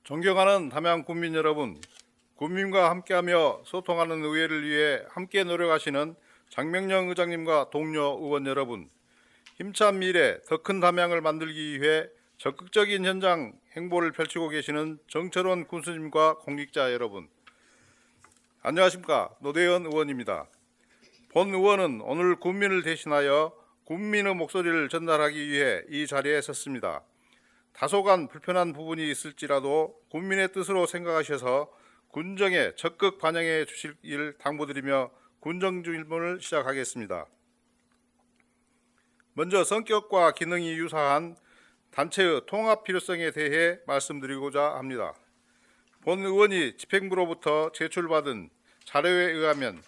존경하는 담양 국민 여러분, 국민과 함께하며 소통하는 의회를 위해 함께 노력하시는 장명령 의장님과 동료 의원 여러분, 힘찬 미래, 더 큰 담양을 만들기 위해 적극적인 현장 행보를 펼치고 계시는 정철원 군수님과 공직자 여러분, 안녕하십니까. 노대현 의원입니다. 본 의원은 오늘 국민을 대신하여 국민의 목소리를 전달하기 위해 이 자리에 섰습니다. 다소간 불편한 부분이 있을지라도 국민의 뜻으로 생각하셔서 군정에 적극 반영해 주시길 당부드리며 군정 질문을 시작하겠습니다. 먼저 성격과 기능이 유사한 단체의 통합 필요성에 대해 말씀드리고자 합니다. 본 의원이 집행부로부터 제출받은 자료에 의하면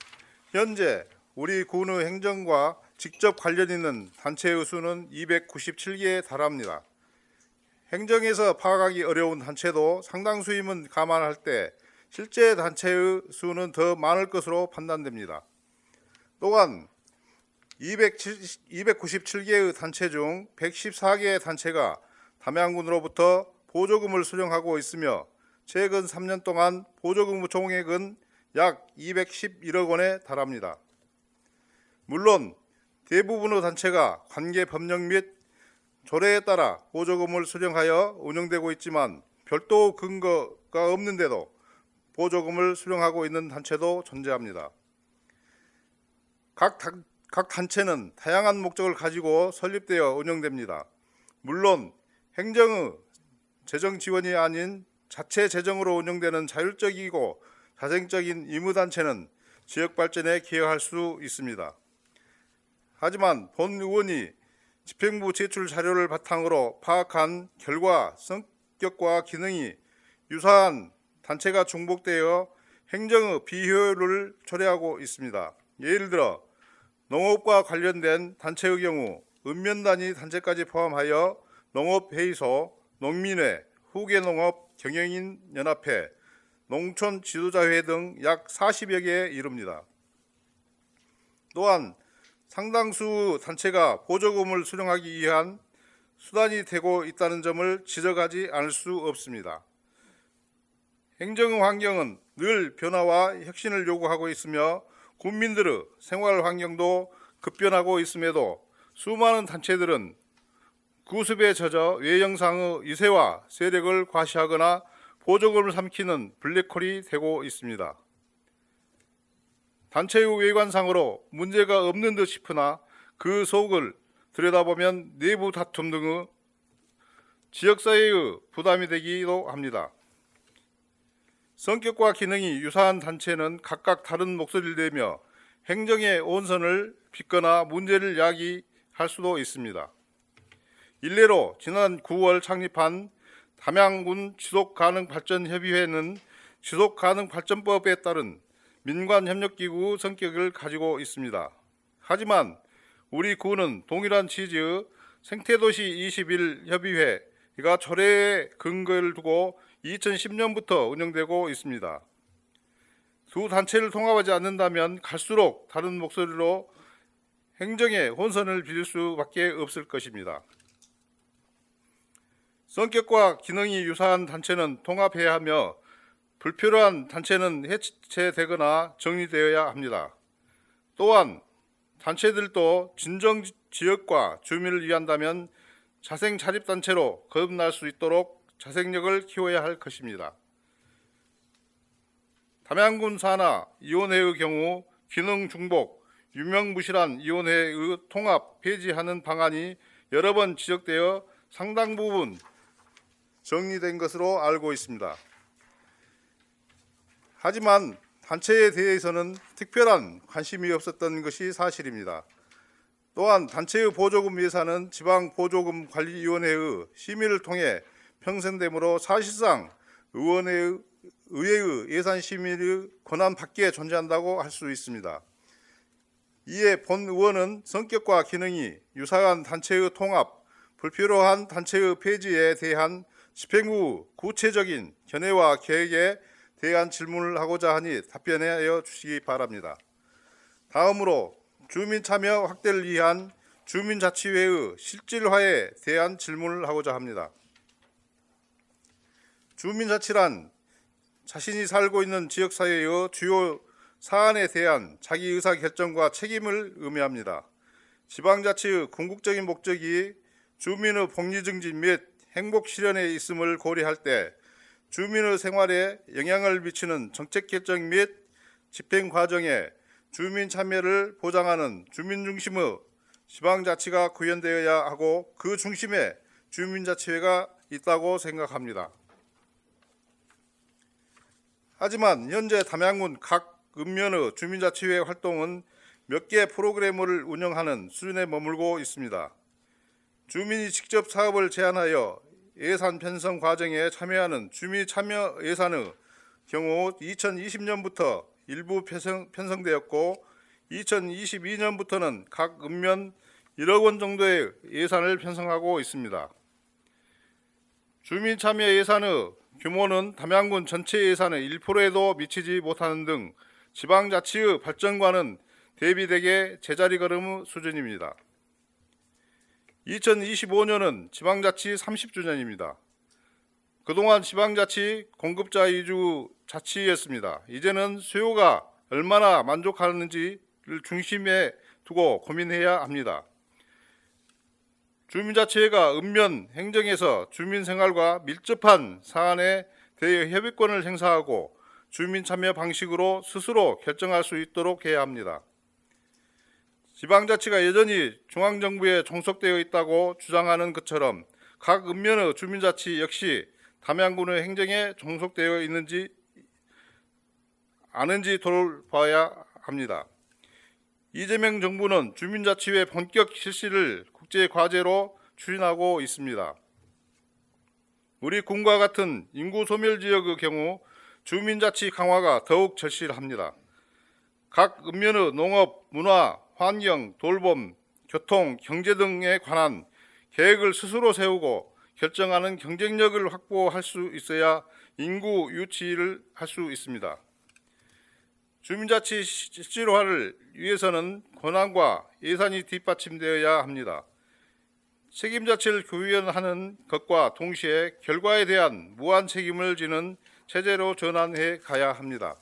현재 우리 군의 행정과 직접 관련 있는 단체의 수는 297개에 달합니다. 행정에서 파악하기 어려운 단체도 상당수임은 감안할 때 실제 단체의 수는 더 많을 것으로 판단됩니다. 또한 297개의 단체 중 114개의 단체가 담양군으로부터 보조금을 수령하고 있으며 최근 3년 동안 보조금 총액은 약 211억 원에 달합니다. 물론 대부분의 단체가 관계 법령 및 조례에 따라 보조금을 수령하여 운영되고 있지만 별도 근거가 없는데도 보조금을 수령하고 있는 단체도 존재합니다. 각 단체는 다양한 목적을 가지고 설립되어 운영됩니다. 물론 행정의 재정 지원이 아닌 자체 재정으로 운영되는 자율적이고 자생적인 임의단체는 지역 발전에 기여할 수 있습니다. 하지만 본 의원이 집행부 제출 자료를 바탕으로 파악한 결과 성격과 기능이 유사한 단체가 중복되어 행정의 비효율을 초래하고 있습니다. 예를 들어 농업과 관련된 단체의 경우 읍면단위 단체까지 포함하여 농업회의소, 농민회, 후계농업 경영인연합회, 농촌지도자회 등 약 40여 개에 이릅니다. 또한 상당수 단체가 보조금을 수령하기 위한 수단이 되고 있다는 점을 지적하지 않을 수 없습니다. 행정 환경은 늘 변화와 혁신을 요구하고 있으며 국민들의 생활 환경도 급변하고 있음에도 수많은 단체들은 구습에 젖어 외형상의 유세와 세력을 과시하거나 보조금을 삼키는 블랙홀이 되고 있습니다. 단체의 외관상으로 문제가 없는 듯 싶으나 그 속을 들여다보면 내부 다툼 등의 지역사회의 부담이 되기도 합니다. 성격과 기능이 유사한 단체는 각각 다른 목소리를 내며 행정의 온선을 빚거나 문제를 야기할 수도 있습니다. 일례로 지난 9월 창립한 담양군 지속가능발전협의회는 지속가능발전법에 따른 민관협력기구 성격을 가지고 있습니다. 하지만 우리 군은 동일한 취지의 생태도시 21 협의회가 조례에 근거를 두고 2010년부터 운영되고 있습니다. 두 단체를 통합하지 않는다면 갈수록 다른 목소리로 행정의 혼선을 빚을 수밖에 없을 것입니다. 성격과 기능이 유사한 단체는 통합해야 하며 불필요한 단체는 해체되거나 정리되어야 합니다. 또한 단체들도 진정 지역과 주민을 위한다면 자생 자립단체로 거듭날 수 있도록 자생력을 키워야 할 것입니다. 담양군 산하 이원회의 경우 기능 중복, 유명무실한 이원회의 통합 폐지하는 방안이 여러 번 지적되어 상당 부분 정리된 것으로 알고 있습니다. 하지만 단체에 대해서는 특별한 관심이 없었던 것이 사실입니다. 또한 단체의 보조금 예산은 지방보조금관리위원회의 심의를 통해 편성되므로 사실상 의회의 예산 심의의 권한 밖에 존재한다고 할 수 있습니다. 이에 본 의원은 성격과 기능이 유사한 단체의 통합, 불필요한 단체의 폐지에 대한 집행부 구체적인 견해와 계획에 대한 질문을 하고자 하니 답변하여 주시기 바랍니다. 다음으로 주민 참여 확대를 위한 주민자치회의 실질화에 대한 질문을 하고자 합니다. 주민자치란 자신이 살고 있는 지역사회의 주요 사안에 대한 자기 의사결정과 책임을 의미합니다. 지방자치의 궁극적인 목적이 주민의 복리 증진 및 행복 실현에 있음을 고려할 때 주민의 생활에 영향을 미치는 정책 결정 및 집행 과정에 주민 참여를 보장하는 주민 중심의 지방자치가 구현되어야 하고 그 중심에 주민자치회가 있다고 생각합니다. 하지만 현재 담양군 각 읍면의 주민자치회 활동은 몇 개 프로그램을 운영하는 수준에 머물고 있습니다. 주민이 직접 사업을 제안하여 예산 편성 과정에 참여하는 주민 참여 예산의 경우 2020년부터 일부 편성되었고 2022년부터는 각 읍면 1억 원 정도의 예산을 편성하고 있습니다. 주민 참여 예산의 규모는 담양군 전체 예산의 1%에도 미치지 못하는 등 지방자치의 발전과는 대비되게 제자리 걸음 수준입니다. 2025년은 지방자치 30주년입니다. 그동안 지방자치 공급자 위주 자치였습니다. 이제는 수요가 얼마나 만족하는지를 중심에 두고 고민해야 합니다. 주민자치회가 읍면 행정에서 주민생활과 밀접한 사안에 대해 협의권을 행사하고 주민참여 방식으로 스스로 결정할 수 있도록 해야 합니다. 지방자치가 여전히 중앙정부에 종속되어 있다고 주장하는 것처럼 각 읍면의 주민자치 역시 담양군의 행정에 종속되어 있는지 아는지 돌봐야 합니다. 이재명 정부는 주민자치회 본격 실시를 국제과제로 추진하고 있습니다. 우리 군과 같은 인구 소멸 지역의 경우 주민자치 강화가 더욱 절실합니다. 각 읍면의 농업, 문화, 환경, 돌봄, 교통, 경제 등에 관한 계획을 스스로 세우고 결정하는 경쟁력을 확보할 수 있어야 인구 유치를 할 수 있습니다. 주민자치 실질화를 위해서는 권한과 예산이 뒷받침되어야 합니다. 책임자치를 구현하는 것과 동시에 결과에 대한 무한 책임을 지는 체제로 전환해 가야 합니다.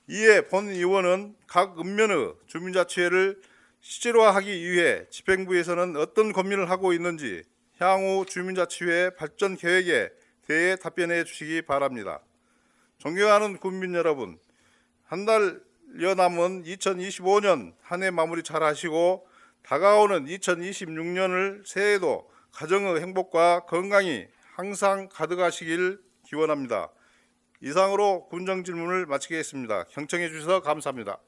이에 본 의원은 각 읍면의 주민자치회를 실질화하기 위해 집행부에서는 어떤 고민을 하고 있는지 향후 주민자치회 발전 계획에 대해 답변해 주시기 바랍니다. 존경하는 국민 여러분, 한 달여 남은 2025년 한 해 마무리 잘 하시고 다가오는 2026년을 새해에도 가정의 행복과 건강이 항상 가득하시길 기원합니다. 이상으로 군정 질문을 마치겠습니다. 경청해 주셔서 감사합니다.